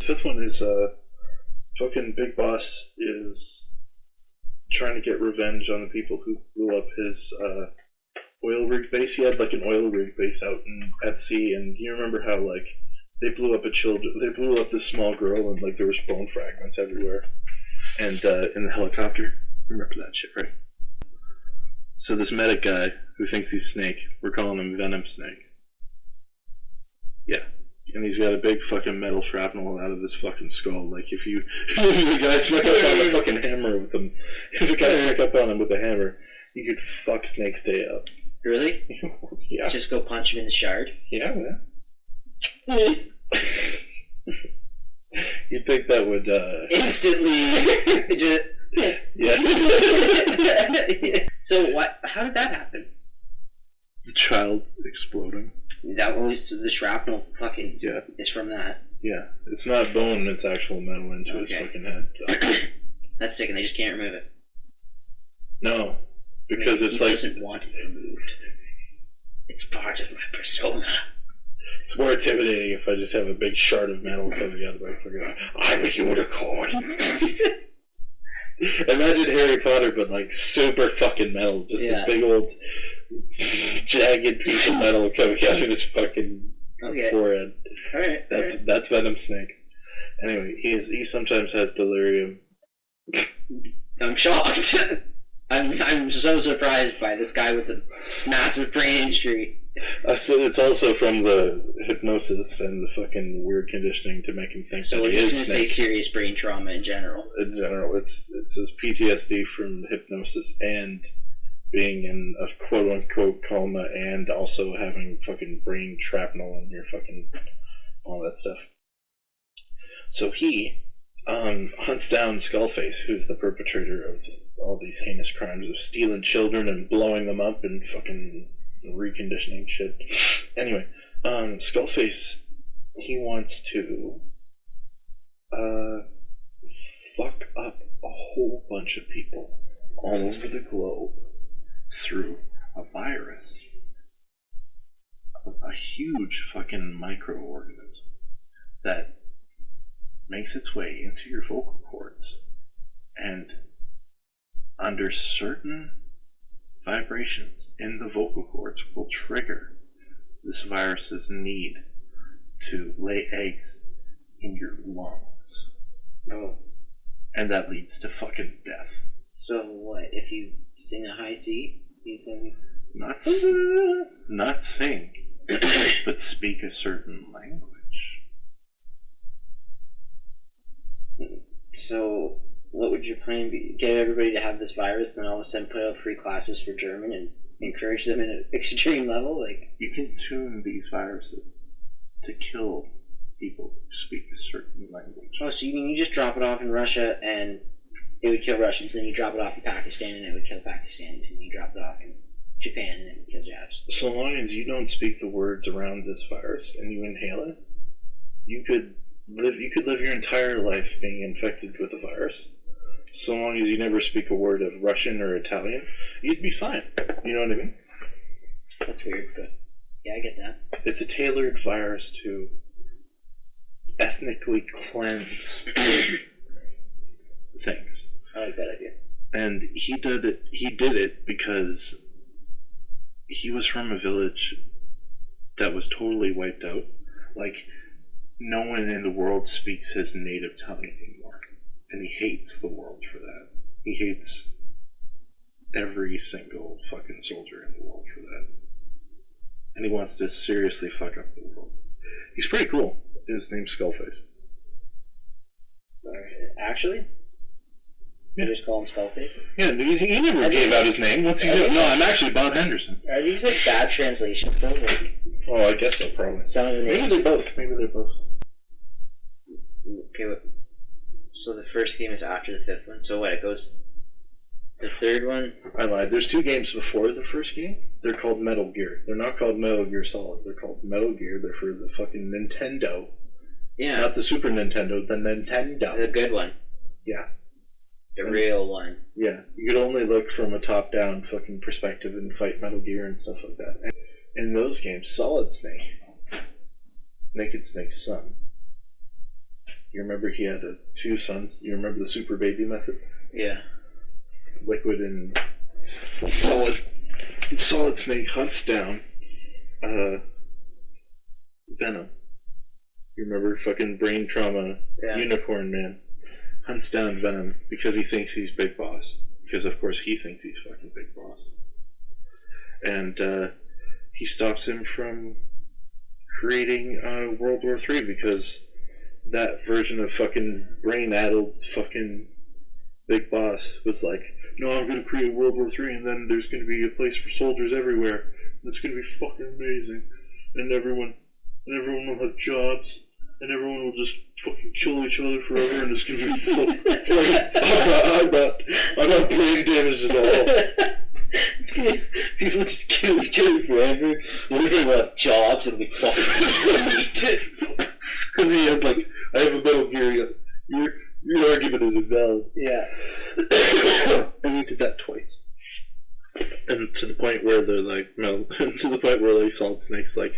fifth one is fucking Big Boss is trying to get revenge on the people who blew up his oil rig base. He had like an oil rig base out at sea, and you remember how like they blew up this small girl, and like there was bone fragments everywhere, and in the helicopter. Remember that shit, right? So this medic guy who thinks he's Snake, we're calling him Venom Snake. Yeah. And he's got a big fucking metal shrapnel out of his fucking skull. Like if the guy snuck up on a fucking hammer with him, if a guy snuck up on him with a hammer, you could fuck Snake's day up. Really? Yeah. Just go punch him in the shard? Yeah, man. You'd think that would instantly just... Yeah. So how did that happen? The child exploding. That was the shrapnel fucking is from that. Yeah. It's not bone, it's actual metal into his fucking head. That's sick, and they just can't remove it. No. Because it's he like doesn't want it removed. It's part of my persona. It's more intimidating if I just have a big shard of metal coming out of my fucking I'm a unicorn. Imagine Harry Potter, but like super fucking metal. Just a big old jagged piece of metal coming out of his fucking forehead. Alright. That's Venom Snake. Anyway, he sometimes has delirium. I'm shocked. I'm so surprised by this guy with the massive brain injury. So it's also from the hypnosis and the fucking weird conditioning to make him think that he is Snake. So we're just going to say serious brain trauma in general. In general, it's his PTSD from hypnosis and being in a quote-unquote coma and also having fucking brain shrapnel and your fucking all that stuff. So he hunts down Skullface, who's the perpetrator of all these heinous crimes of stealing children and blowing them up and fucking reconditioning shit. Anyway, Skullface, he wants to fuck up a whole bunch of people all over the globe through a virus. A huge fucking microorganism that makes its way into your vocal cords and under certain vibrations in the vocal cords will trigger this virus's need to lay eggs in your lungs. Oh. And that leads to fucking death. So what, if you sing a high C, you can... Not sing, but speak a certain language. So, what would your plan be? Get everybody to have this virus, then all of a sudden put out free classes for German and encourage them in an extreme level? Like, you can tune these viruses to kill people who speak a certain language. Oh, so you mean you just drop it off in Russia and it would kill Russians, then you drop it off in Pakistan and it would kill Pakistanis, and you drop it off in Japan and it would kill Japs? So long as you don't speak the words around this virus and you inhale it, you could live your entire life being infected with the virus. So long as you never speak a word of Russian or Italian, you'd be fine. You know what I mean? That's weird, but yeah, I get that. It's a tailored virus to ethnically cleanse things. I like that idea. And he did it because he was from a village that was totally wiped out. Like, no one in the world speaks his native tongue anymore. And he hates the world for that. He hates every single fucking soldier in the world for that. And he wants to seriously fuck up the world. He's pretty cool. His name's Skullface. Actually? Yeah. You just call him Skullface? Yeah, he never gave out his name. What's he doing? No, I'm actually Bob Henderson. Are these like bad translations though? Like, oh, I guess so, probably. some of the names. Maybe they're both. Okay, so the first game is after the fifth one. So what? It goes. The third one. I lied. There's 2 games before the first game. They're called Metal Gear. They're not called Metal Gear Solid. They're called Metal Gear. They're for the fucking Nintendo. Yeah. Not the Super Nintendo. The Nintendo. The good one. Yeah. The real one. Yeah. You could only look from a top-down fucking perspective and fight Metal Gear and stuff like that. And in those games, Solid Snake, Naked Snake's son, You remember he had two sons? You remember the super baby method? Yeah. Liquid and Solid Snake hunts down Venom. You remember fucking brain trauma Unicorn Man hunts down Venom because he thinks he's Big Boss. Because of course he thinks he's fucking Big Boss. And he stops him from creating World War III because that version of fucking brain-addled fucking Big Boss was like, no, I'm gonna create World War III and then there's gonna be a place for soldiers everywhere. And it's gonna be fucking amazing. And everyone will have jobs. And everyone will just fucking kill each other forever and it's gonna be fucking... I'm not brain damaged at all. People just kill each other forever. What if they want jobs? It'll be fucking sweet. And then I'm like, I have a Metal Gear. Your argument is invalid. Yeah. And we did that twice. And to the point where they're like, no, to the point where like Solid Snake's like,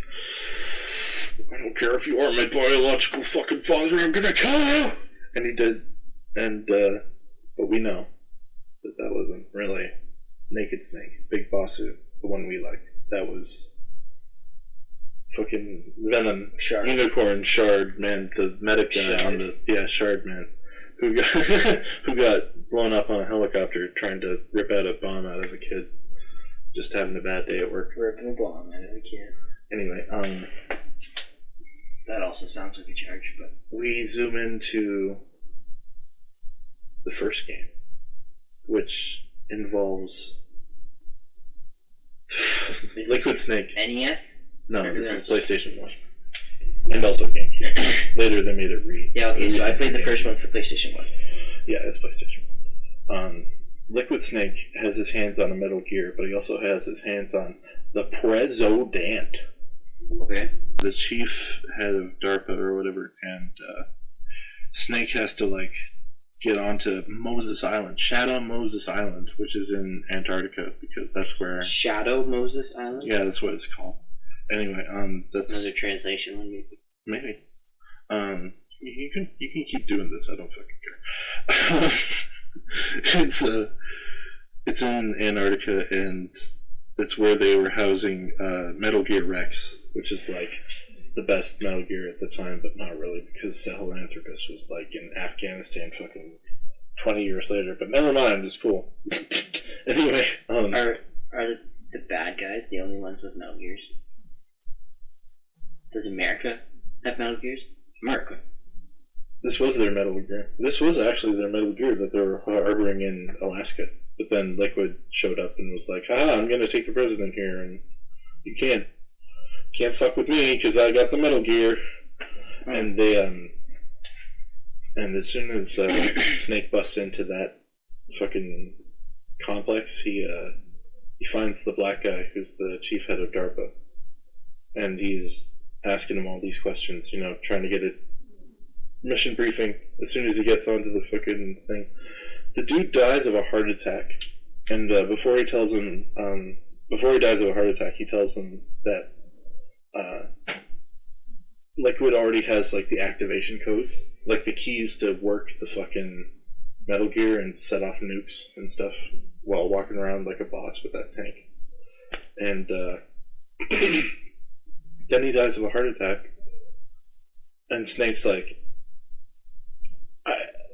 I don't care if you are my biological fucking father, I'm gonna kill you! And he did. And, but we know that wasn't really Naked Snake, Big Bossu, the one we liked. That was fucking Venom, Shard. Unicorn, Shard, man, the medic guy Shard. on the, Shard, man, who got blown up on a helicopter trying to rip out a bomb out of a kid, just having a bad day at work. Ripping a bomb out of a kid. Anyway, that also sounds like a charge, but... we zoom into the first game, which involves Liquid Snake. NES? No, this is PlayStation 1. And also GameCube. Later they made it Yeah, okay, so I played the first one for PlayStation 1. Yeah, it's PlayStation 1. Liquid Snake has his hands on a Metal Gear, but he also has his hands on the President. Okay. The chief head of DARPA or whatever, and Snake has to, like, get onto Moses Island, Shadow Moses Island, which is in Antarctica, because that's where... Shadow Moses Island? Yeah, that's what it's called. Anyway, that's... Another translation one, maybe? Maybe. You can keep doing this, I don't fucking care. It's in Antarctica, and it's where they were housing Metal Gear Rex, which is like the best Metal Gear at the time, but not really, because Sahelanthropus was like in Afghanistan fucking 20 years later, but never mind, it's cool. Anyway, Are the bad guys the only ones with Metal Gears? Does America have Metal Gears? America. This was their Metal Gear. This was actually their Metal Gear that they were harboring in Alaska. But then Liquid showed up and was like, haha, I'm gonna take the president here, and you can't fuck with me because I got the Metal Gear. And they and as soon as Snake busts into that fucking complex, he finds the black guy who's the chief head of DARPA, and he's asking him all these questions, you know, trying to get a mission briefing as soon as he gets onto the fucking thing. The dude dies of a heart attack, and before he dies of a heart attack, he tells him that Liquid already has like the activation codes, like the keys to work the fucking Metal Gear and set off nukes and stuff while walking around like a boss with that tank. And then he dies of a heart attack, and Snake's like,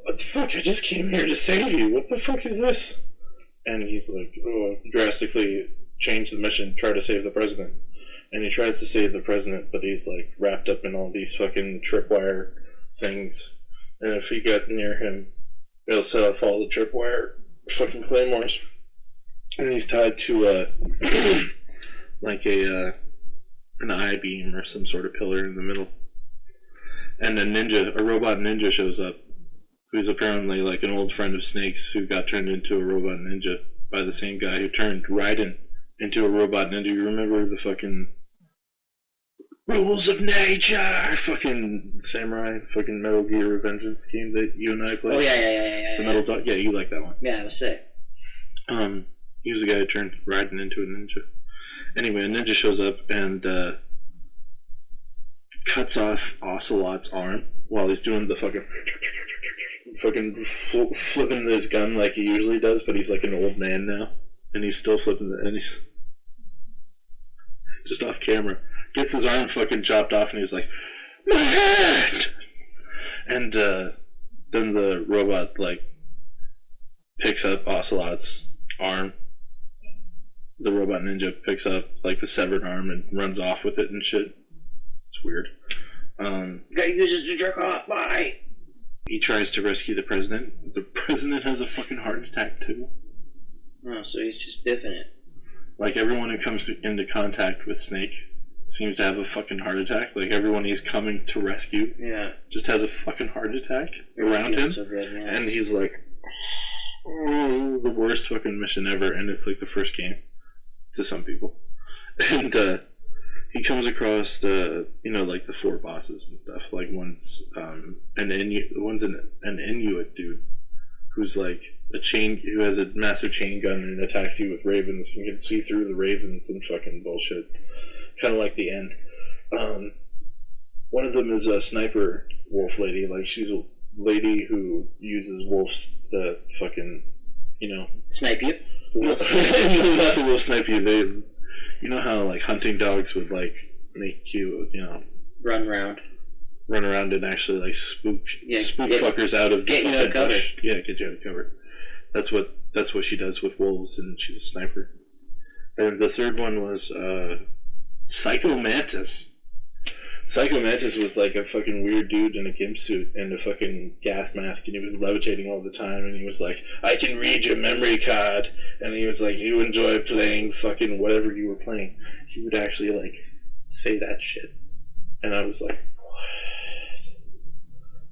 what the fuck, I just came here to save you, what the fuck is this? And he's like, oh, drastically change the mission, try to save the president. And he tries to save the president, but he's like wrapped up in all these fucking tripwire things, and if you get near him, it'll set off all the tripwire fucking claymores. And he's tied to like an I-beam or some sort of pillar in the middle. And a robot ninja shows up, who's apparently like an old friend of Snake's who got turned into a robot ninja by the same guy who turned Raiden into a robot ninja. You remember the fucking Rules of Nature fucking samurai fucking Metal Gear Revengeance game that you and I played? Oh yeah. The Metal Dog? Yeah, you like that one. Yeah, it was sick. He was the guy who turned Raiden into a ninja. Anyway, a ninja shows up and cuts off Ocelot's arm while he's doing the fucking flipping his gun like he usually does, but he's like an old man now, and he's still flipping and he's just off camera. Gets his arm fucking chopped off, and he's like, my hand! And then the robot like picks up Ocelot's arm. The robot ninja picks up like the severed arm and runs off with it and shit. It's weird. Gotta use this to jerk off. Bye. He tries to rescue the president. The president has a fucking heart attack too. Oh, so he's just biffing it. Like everyone who comes into contact with Snake seems to have a fucking heart attack. Like everyone he's coming to rescue, just has a fucking heart attack around him, so good, yeah. and he's like, oh, the worst fucking mission ever. And it's like the first game to some people, and he comes across like the 4 bosses and stuff. Like one's an Inuit dude who's like who has a massive chain gun and attacks you with ravens. You can see through the ravens and fucking bullshit. Kind of like the end. One of them is a sniper wolf lady. Like she's a lady who uses wolves to fucking, snipe you. No, not the wolf snipe you. They, you know how like hunting dogs would like make you, run around and actually like spook fuckers out of get you out of cover. Yeah, get you out of cover. That's what she does with wolves, and she's a sniper. And the third one was Psycho Mantis. Psycho Mantis was like a fucking weird dude in a gimp suit and a fucking gas mask, and he was levitating all the time, and he was like, I can read your memory card, and he was like, you enjoy playing fucking whatever you were playing. He would actually like say that shit, and I was like,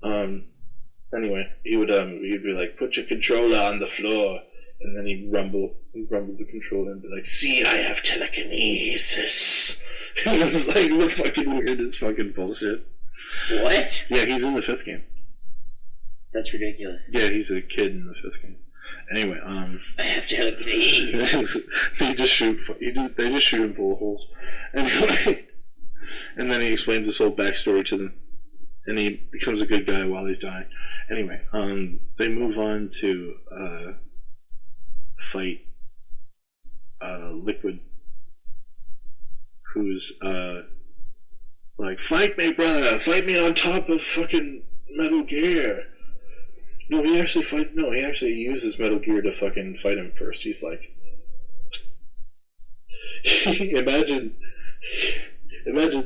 what? Anyway, he'd be like, put your controller on the floor, and then he'd rumble the controller and be like, see, I have telekinesis. It was like the fucking weirdest fucking bullshit. What? Yeah, he's in the 5th game. That's ridiculous. Yeah, he's a kid in the 5th game. Anyway, I have telekinesis. they just shoot him full of holes. Anyway, and then he explains this whole backstory to them, and he becomes a good guy while he's dying. Anyway, they move on to fight Liquid, who's like, fight me, brother, fight me on top of fucking Metal Gear. No, he actually uses Metal Gear to fucking fight him first. He's like, imagine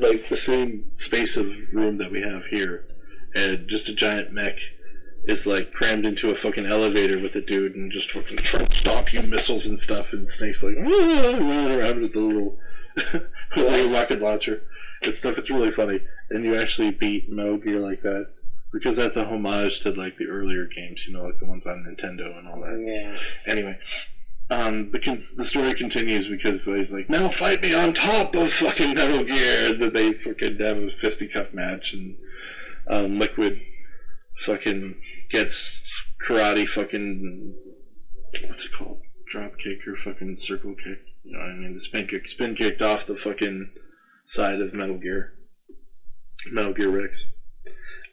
like the same space of room that we have here, and just a giant mech is like crammed into a fucking elevator with a dude and just fucking trying to stop you missiles and stuff, and Snake's like running around with the little rocket launcher and stuff. It's really funny, and you actually beat Metal Gear like that because that's a homage to like the earlier games, like the ones on Nintendo and all that. Yeah. Anyway, the story continues because he's like, now fight me on top of fucking Metal Gear, and then they fucking have a fisticuff match, and Liquid fucking gets karate fucking, what's it called? Drop kick or fucking circle kick. You know what I mean? The spin kicked off the fucking side of Metal Gear Rex.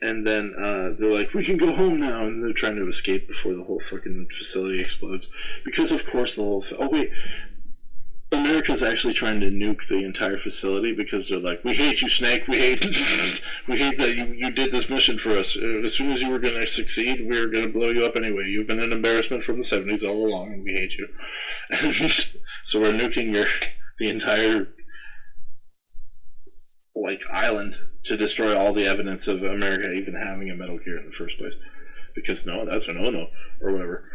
And then they're like, we can go home now, and they're trying to escape before the whole fucking facility explodes. Because of course the whole America's actually trying to nuke the entire facility because they're like, we hate you, Snake, we hate that you did this mission for us. As soon as you were going to succeed, we were going to blow you up anyway. You've been an embarrassment from the 70s all along, and we hate you. And so we're nuking the entire island to destroy all the evidence of America even having a Metal Gear in the first place. Because that's a no-no, or whatever.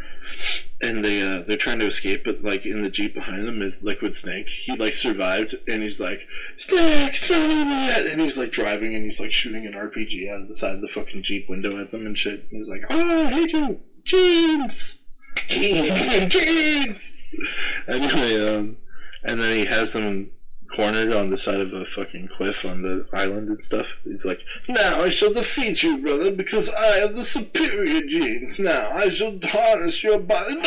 And they're trying to escape, but in the Jeep behind them is Liquid Snake. He survived, and he's like, Snake, and he's driving, and he's shooting an RPG out of the side of the fucking Jeep window at them and shit. And he's like, oh, I hate you, jeans. Anyway, and then he has them cornered on the side of a fucking cliff on the island and stuff. He's like, now I shall defeat you, brother, because I have the superior genes. Now I shall harness your body.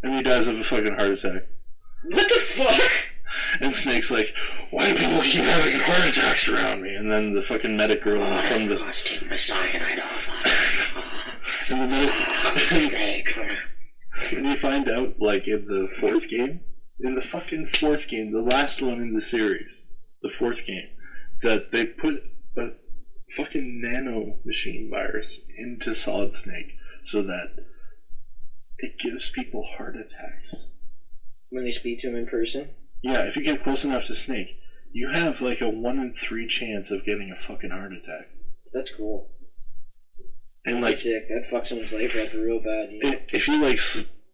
And he dies of a fucking heart attack. What the fuck? And Snake's like, why do people keep having heart attacks around me? And then the fucking medic girl from the... I take my cyanide off. and the medic... and you find out, like, in the fourth game, the last one in the series, the fourth game, that they put a fucking nano machine virus into Solid Snake so that it gives people heart attacks. When they speak to him in person? Yeah, if you get close enough to Snake, you have like a 1 in 3 chance of getting a fucking heart attack. That's cool. And like, sick. That'd fuck someone's life up real bad. You know? If you like,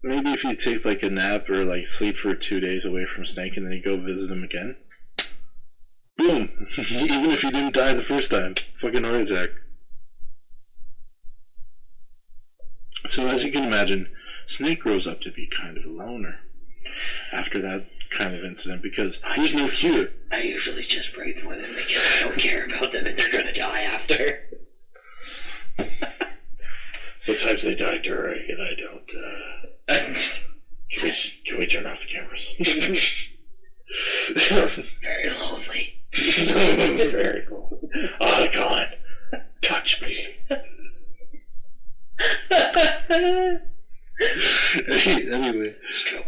maybe if you take like a nap or like sleep for 2 days away from Snake and then you go visit him again, boom! Even if you didn't die the first time, fucking heart attack. So as you can imagine, Snake grows up to be kind of a loner after that kind of incident because there's no cure. I usually just rape women because I don't care about them and they're gonna die after. Sometimes they die during and I don't, can we turn off the cameras? Very lonely. Very cool. Oh God, touch me. Anyway, Stroke